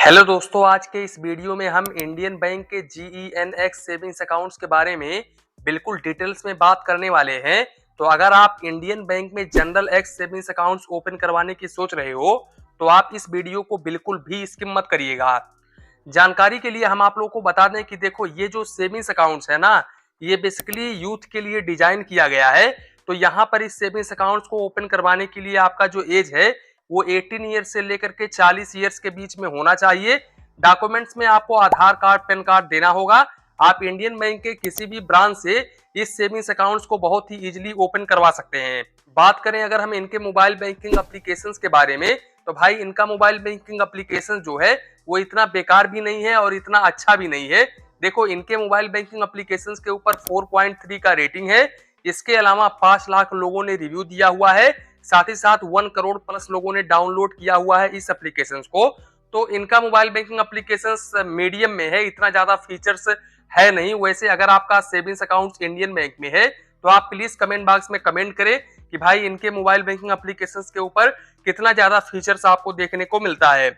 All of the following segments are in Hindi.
हेलो दोस्तों, आज के इस वीडियो में हम इंडियन बैंक के GENX सेविंग्स अकाउंट्स के बारे में बिल्कुल डिटेल्स में बात करने वाले हैं। तो अगर आप इंडियन बैंक में general x savings accounts open करवाने की सोच रहे हो तो आप इस वीडियो को बिल्कुल भी स्किप मत करिएगा। जानकारी के लिए हम आप लोगों को बता दें कि देखो, ये जो सेविंग्स अकाउंट्स है ना, ये बेसिकली यूथ के लिए डिजाइन किया गया है। तो यहाँ पर इस सेविंग्स अकाउंट्स को ओपन करवाने के लिए आपका जो एज है वो 18 ईयर्स से लेकर के 40 ईयर्स के बीच में होना चाहिए। डॉक्यूमेंट्स में आपको आधार कार्ड, पैन कार्ड देना होगा। आप इंडियन बैंक के किसी भी ब्रांच से इस सेविंग्स अकाउंट्स को बहुत ही इजीली ओपन करवा सकते हैं। बात करें अगर हम इनके मोबाइल बैंकिंग एप्लीकेशंस के बारे में, तो भाई इनका मोबाइल बैंकिंग एप्लीकेशन जो है वो इतना बेकार भी नहीं है और इतना अच्छा भी नहीं है। देखो, इनके मोबाइल बैंकिंग एप्लीकेशंस के ऊपर 4.3 का रेटिंग है। इसके अलावा 5 लाख लोगों ने रिव्यू दिया हुआ है। साथ ही साथ 1 करोड़ प्लस लोगों ने डाउनलोड किया हुआ है इस एप्लीकेशन को। तो इनका मोबाइल बैंकिंग एप्लीकेशन मीडियम में है, इतना ज्यादा फीचर्स है नहीं। वैसे अगर आपका सेविंग्स अकाउंट इंडियन बैंक में है तो आप प्लीज कमेंट बॉक्स में कमेंट करें कि भाई इनके मोबाइल बैंकिंग एप्लीकेशंस के ऊपर कितना ज्यादा फीचर्स आपको देखने को मिलता है।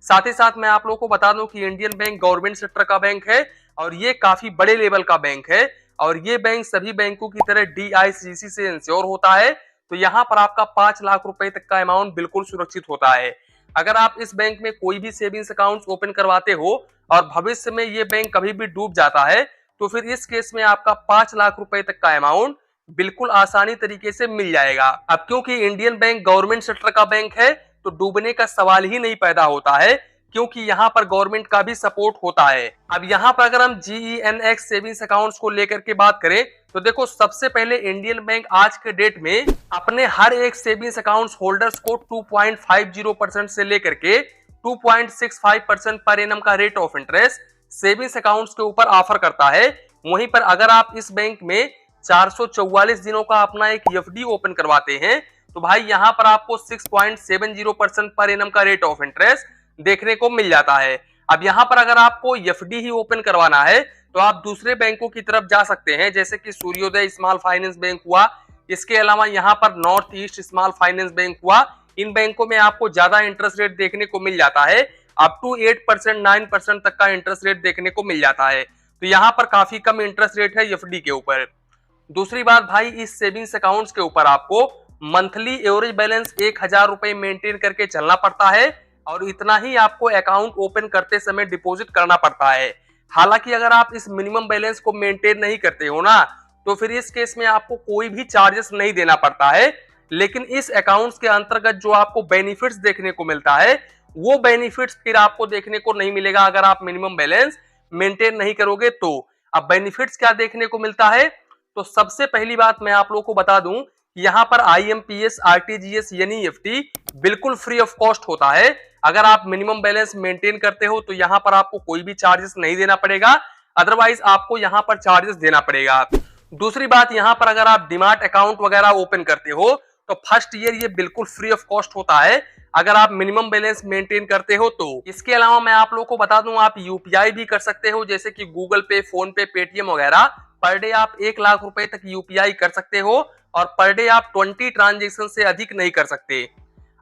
साथ ही साथ मैं आप लोगों को बता दूं कि इंडियन बैंक गवर्नमेंट सेक्टर का बैंक है और ये काफी बड़े लेवल का बैंक है और ये बैंक सभी बैंकों की तरह DICC से इंश्योर होता है। तो यहाँ पर आपका 5 लाख रुपए तक का अमाउंट बिल्कुल सुरक्षित होता है। अगर आप इस बैंक में कोई भी सेविंग्स अकाउंट ओपन करवाते हो और भविष्य में ये बैंक कभी भी डूब जाता है तो फिर इस केस में आपका 5 लाख रुपए तक का अमाउंट बिल्कुल आसानी तरीके से मिल जाएगा। अब क्योंकि इंडियन बैंक गवर्नमेंट सेक्टर का बैंक है तो डूबने का सवाल ही नहीं पैदा होता है, क्योंकि यहाँ पर गवर्नमेंट का भी सपोर्ट होता है। अब यहाँ पर अगर हम GENX सेविंग्स अकाउंट्स को लेकर के बात करें तो देखो, सबसे पहले इंडियन बैंक आज के डेट में अपने हर एक सेविंग्स अकाउंट्स होल्डर्स को 2.50% से लेकर के 2.65% पर एनम का rate of interest savings accounts के ऊपर ऑफर करता है। वहीं पर अगर आप इस बैंक में 444 दिनों का अपना एक FD ओपन करवाते हैं तो भाई यहाँ पर आपको 6.70% पर एनम का रेट ऑफ इंटरेस्ट देखने को मिल जाता है। अब यहाँ पर अगर आपको FD ही ओपन करवाना है तो आप दूसरे बैंकों की तरफ जा सकते हैं, जैसे कि सूर्योदय स्मॉल फाइनेंस बैंक हुआ। इसके अलावा यहाँ पर north east small finance bank हुआ। इन बैंकों में आपको ज्यादा इंटरेस्ट रेट देखने को मिल जाता है, अप टू 8% 9% तक का इंटरेस्ट रेट देखने को मिल जाता है। तो यहाँ पर काफी कम इंटरेस्ट रेट है FD के ऊपर। दूसरी बात भाई, इस सेविंग्स अकाउंट्स के ऊपर आपको मंथली एवरेज बैलेंस 1000 रुपए मेंटेन करके चलना पड़ता है और इतना ही आपको अकाउंट ओपन करते समय डिपॉजिट करना पड़ता है। हालांकि अगर आप इस मिनिमम बैलेंस को मेंटेन नहीं करते हो ना तो फिर इस केस में आपको कोई भी चार्जेस नहीं देना पड़ता है। लेकिन इस अकाउंट्स के अंतर्गत जो आपको बेनिफिट्स देखने को मिलता है वो बेनिफिट्स फिर आपको देखने को नहीं मिलेगा अगर आप मिनिमम बैलेंस मेंटेन नहीं करोगे तो। अब बेनिफिट्स क्या देखने को मिलता है, तो सबसे पहली बात मैं आप लोगों को बता दूं, यहाँ पर IMPS RTGS यानी FD बिल्कुल फ्री ऑफ कॉस्ट होता है। अगर आप मिनिमम बैलेंस मेंटेन करते हो तो यहाँ पर आपको कोई भी चार्जेस नहीं देना पड़ेगा, अदरवाइज आपको यहाँ पर चार्जेस देना पड़ेगा। दूसरी बात, यहाँ पर अगर आप डीमैट अकाउंट वगैरह ओपन करते हो तो फर्स्ट ईयर ये बिल्कुल फ्री ऑफ कॉस्ट होता है अगर आप मिनिमम बैलेंस मेंटेन करते हो तो। इसके अलावा मैं आप लोगों को बता दूं, आप UPI भी कर सकते हो, जैसे कि गूगल पे, फोन पे, पेटीएम वगैरह। पर डे आप 1 लाख रुपए तक UPI कर सकते हो और पर डे आप 20 ट्रांजेक्शन से अधिक नहीं कर सकते।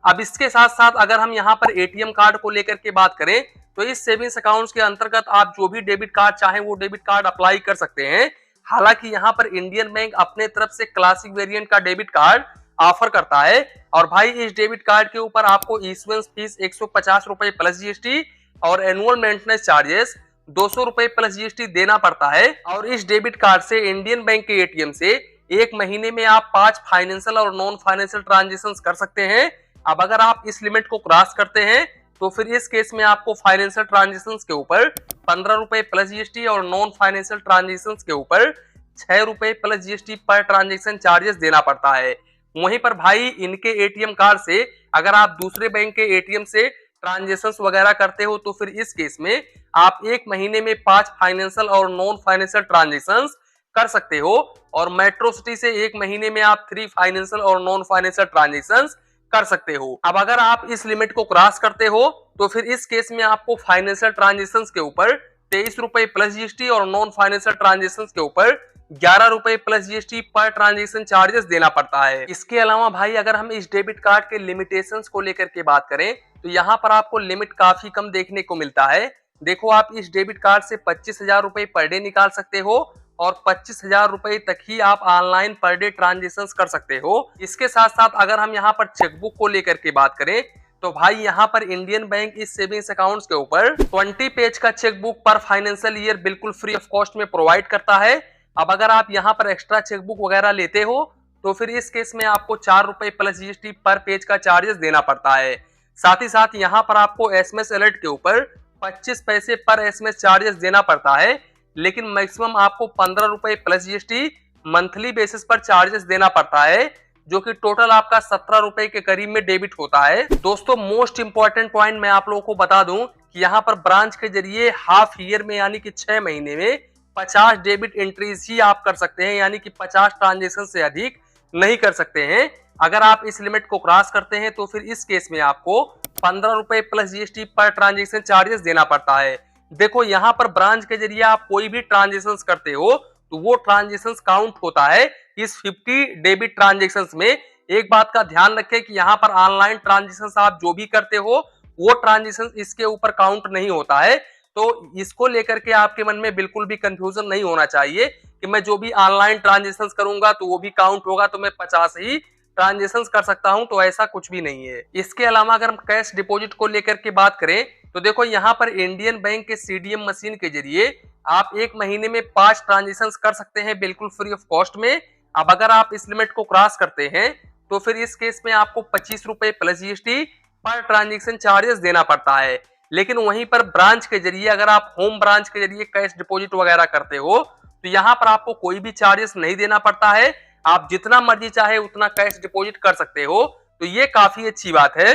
अब इसके साथ साथ अगर हम यहाँ पर ATM कार्ड को लेकर के बात करें तो इस सेविंग्स अकाउंट्स के अंतर्गत आप जो भी डेबिट कार्ड चाहें वो डेबिट कार्ड अप्लाई कर सकते हैं। हालांकि यहाँ पर इंडियन बैंक अपने तरफ से क्लासिक वेरिएंट का डेबिट कार्ड ऑफर करता है और भाई इस डेबिट कार्ड के ऊपर आपको इशुएंस फीस 150 रुपए प्लस GST और एनुअल मेंटेनेंस चार्जेस 200 रुपए प्लस GST देना पड़ता है। और इस डेबिट कार्ड से इंडियन बैंक के ATM से एक महीने में आप 5 फाइनेंशियल और नॉन फाइनेंशियल ट्रांजेक्शन कर सकते हैं। अब अगर आप इस लिमिट को क्रॉस करते हैं तो फिर इस केस में आपको फाइनेंशियल ट्रांजेक्शन के ऊपर 15 रुपए प्लस GST और नॉन फाइनेंशियल ट्रांजेक्शन के ऊपर 6 रुपए plus GST per transaction charges देना पड़ता है। वहीं पर भाई इनके ATM कार्ड से अगर आप दूसरे बैंक के ATM से ट्रांजेक्शंस वगैरह करते हो तो फिर इस केस में आप एक महीने में 5 फाइनेंशियल और नॉन फाइनेंशियल ट्रांजेक्शंस कर सकते हो और मेट्रो सिटी से एक महीने में आप 3 फाइनेंशियल और नॉन फाइनेंशियल ट्रांजेक्शंस कर सकते हो। अब अगर आप इस लिमिट को क्रॉस करते हो तो फिर इस केस में आपको फाइनेंशियल ट्रांजेक्शंस के ऊपर 23 रुपए प्लस GST और नॉन फाइनेंशियल ट्रांजेक्शंस के ऊपर 11 रुपए plus GST per transaction charges देना पड़ता है। इसके अलावा भाई अगर हम इस डेबिट कार्ड के लिमिटेशंस को लेकर के बात करें तो यहाँ पर आपको लिमिट काफी कम देखने को मिलता है। देखो आप इस डेबिट कार्ड से 25,000 रुपए पर डे निकाल सकते हो और 25,000 रुपए तक ही आप ऑनलाइन पर डे ट्रांजेक्शन कर सकते हो। इसके साथ साथ अगर हम यहाँ पर चेकबुक को लेकर के बात करें तो भाई यहाँ पर इंडियन बैंक इस सेविंग्स अकाउंट्स के ऊपर 20 पेज का चेकबुक पर फाइनेंशियल ईयर बिल्कुल फ्री ऑफ कॉस्ट में प्रोवाइड करता है। अब अगर आप यहाँ पर एक्स्ट्रा चेकबुक वगैरह लेते हो तो फिर इस केस में आपको 4 रुपए प्लस जीएसटी पर पेज का चार्जेस देना पड़ता है। साथ ही साथ यहाँ पर आपको एसएमएस अलर्ट के ऊपर 25 पैसे पर एसएमएस चार्जेस देना पड़ता है, लेकिन मैक्सिमम आपको 15 रुपए प्लस जीएसटी मंथली बेसिस पर चार्जेस देना पड़ता है, जो कि टोटल आपका 17 रुपए के करीब में डेबिट होता है। दोस्तों मोस्ट इंपॉर्टेंट पॉइंट मैं आप लोगों को बता दूं कि यहाँ पर ब्रांच के जरिए हाफ ईयर में यानी कि 6 महीने में 50 डेबिट एंट्रीज ही आप कर सकते हैं, यानी कि 50 ट्रांजेक्शन से अधिक नहीं कर सकते हैं। अगर आप इस लिमिट को क्रॉस करते हैं तो फिर इस केस में आपको 15 रुपए plus GST per transaction charges देना पड़ता है। देखो यहाँ पर ब्रांच के जरिए आप कोई भी ट्रांजेक्शन करते हो तो वो ट्रांजेक्शन काउंट होता है इस 50 डेबिट ट्रांजेक्शन में। एक बात का ध्यान रखें कि यहाँ पर ऑनलाइन ट्रांजेक्शन आप जो भी करते हो वो ट्रांजेक्शन इसके ऊपर काउंट नहीं होता है। तो इसको लेकर के आपके मन में बिल्कुल भी कंफ्यूजन नहीं होना चाहिए कि मैं जो भी ऑनलाइन ट्रांजेक्शन करूंगा तो वो भी काउंट होगा, तो मैं 50 ही ट्रांजेक्शन कर सकता हूं, तो ऐसा कुछ भी नहीं है। इसके अलावा अगर हम कैश डिपॉजिट को लेकर के बात करें तो देखो यहाँ पर इंडियन बैंक के सीडीएम मशीन के जरिए आप एक महीने में 5 ट्रांजेक्शन कर सकते हैं बिल्कुल फ्री ऑफ कॉस्ट में। अब अगर आप इस लिमिट को क्रॉस करते हैं तो फिर इस केस में आपको 25 रुपए plus GST per transaction charges देना पड़ता है। लेकिन वहीं पर ब्रांच के जरिए अगर आप होम ब्रांच के जरिए कैश डिपॉजिट वगैरह करते हो तो यहाँ पर आपको कोई भी चार्जेस नहीं देना पड़ता है। आप जितना मर्जी चाहे उतना कैश डिपॉजिट कर सकते हो, तो ये काफी अच्छी बात है।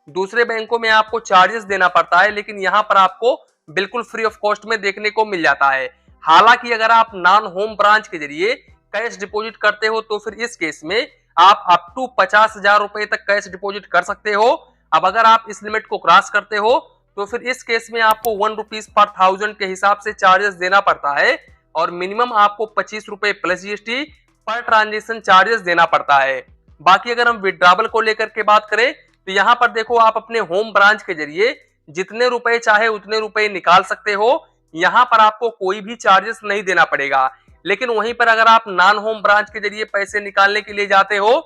दूसरे बैंकों में आपको चार्जेस देना पड़ता है, लेकिन यहाँ पर आपको बिल्कुल फ्री ऑफ कॉस्ट में देखने को मिल जाता है। हालांकि अगर आप नॉन होम ब्रांच के जरिए कैश डिपॉजिट करते हो तो फिर इस केस में आप अप टू 50,000 रुपए तक कैश डिपॉजिट कर सकते हो। अब अगर आप इस लिमिट को क्रॉस करते हो तो फिर इस केस में आपको 1 रुपीज पर 1000 के हिसाब से चार्जेस देना पड़ता है और मिनिमम आपको 25 रुपए plus GST per transaction charges देना पड़ता है। बाकी अगर हम विड्रॉवल को लेकर के बात करें तो यहाँ पर देखो आप अपने होम ब्रांच के जरिए जितने रुपए चाहे उतने रुपए निकाल सकते हो, यहाँ पर आपको कोई भी चार्जेस नहीं देना पड़ेगा। लेकिन वहीं पर अगर आप नॉन होम ब्रांच के जरिए पैसे निकालने के लिए जाते हो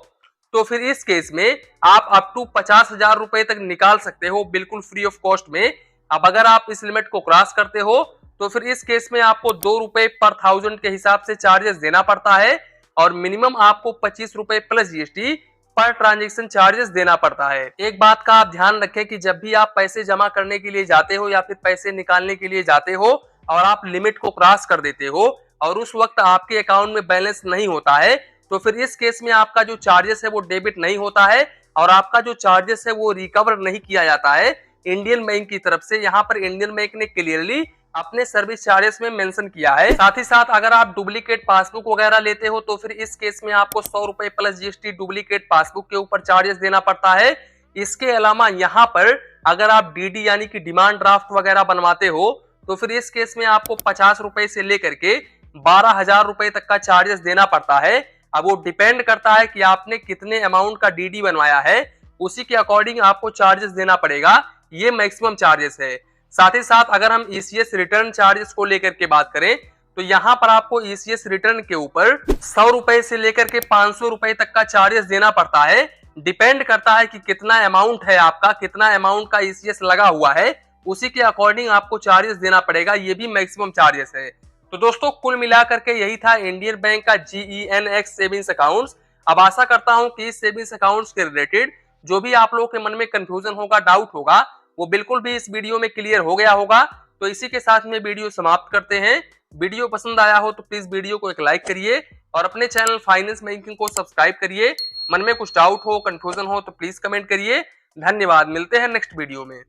तो फिर इस केस में आप अप टू 50,000 रुपए तक निकाल सकते हो बिल्कुल फ्री ऑफ कॉस्ट में। अब अगर आप इस लिमिट को क्रॉस करते हो तो फिर इस केस में आपको 2 रुपए पर 1000 के हिसाब से चार्जेस देना पड़ता है और मिनिमम आपको 25 रुपए plus GST per transaction charges देना पड़ता है। एक बात का आप ध्यान रखें कि जब भी आप पैसे जमा करने के लिए जाते हो या फिर पैसे निकालने के लिए जाते हो और आप लिमिट को क्रॉस कर देते हो और उस वक्त आपके अकाउंट में बैलेंस नहीं होता है तो फिर इस केस में आपका जो चार्जेस है वो डेबिट नहीं होता है और आपका जो चार्जेस है वो रिकवर नहीं किया जाता है इंडियन बैंक की तरफ से। यहाँ पर इंडियन बैंक ने क्लियरली अपने सर्विस चार्जेस में मेंशन किया है। साथ ही साथ अगर आप डुप्लीकेट पासबुक वगैरह लेते हो तो फिर इस केस में आपको 100 रुपए प्लस जीएसटी डुप्लीकेट पासबुक के ऊपर चार्जेस देना पड़ता है। इसके अलावा यहाँ पर अगर आप डीडी यानी कि डिमांड ड्राफ्ट वगैरह बनवाते हो तो फिर इस केस में आपको 50 रुपए से लेकर के 12,000 रुपए तक का चार्जेस देना पड़ता है। अब वो डिपेंड करता है कि आपने कितने अमाउंट का डीडी बनवाया है, उसी के अकॉर्डिंग आपको चार्जेस देना पड़ेगा। ये मैक्सिमम चार्जेस है। साथ ही साथ अगर हम ईसीएस रिटर्न चार्जेस को लेकर के बात करें तो यहाँ पर आपको ईसीएस रिटर्न के ऊपर 100 रुपए से लेकर के 500 रुपए तक का चार्जेस देना पड़ता है। डिपेंड करता है कि कितना अमाउंट है आपका, कितना अमाउंट का ईसीएस लगा हुआ है, उसी के अकॉर्डिंग आपको चार्जेस देना पड़ेगा। ये भी मैक्सिमम चार्जेस है। तो दोस्तों कुल मिलाकर के यही था इंडियन बैंक का GENX सेविंग्स अकाउंट्स। अब आशा करता हूं कि इस सेविंग्स अकाउंट्स के रिलेटेड जो भी आप लोगों के मन में कंफ्यूजन होगा, डाउट होगा, वो बिल्कुल भी इस वीडियो में क्लियर हो गया होगा। तो इसी के साथ में वीडियो समाप्त करते हैं। वीडियो पसंद आया हो तो प्लीज वीडियो को एक लाइक करिए और अपने चैनल फाइनेंस बैंकिंग को सब्सक्राइब करिए। मन में कुछ डाउट हो, कंफ्यूजन हो तो प्लीज कमेंट करिए। धन्यवाद, मिलते हैं नेक्स्ट वीडियो में।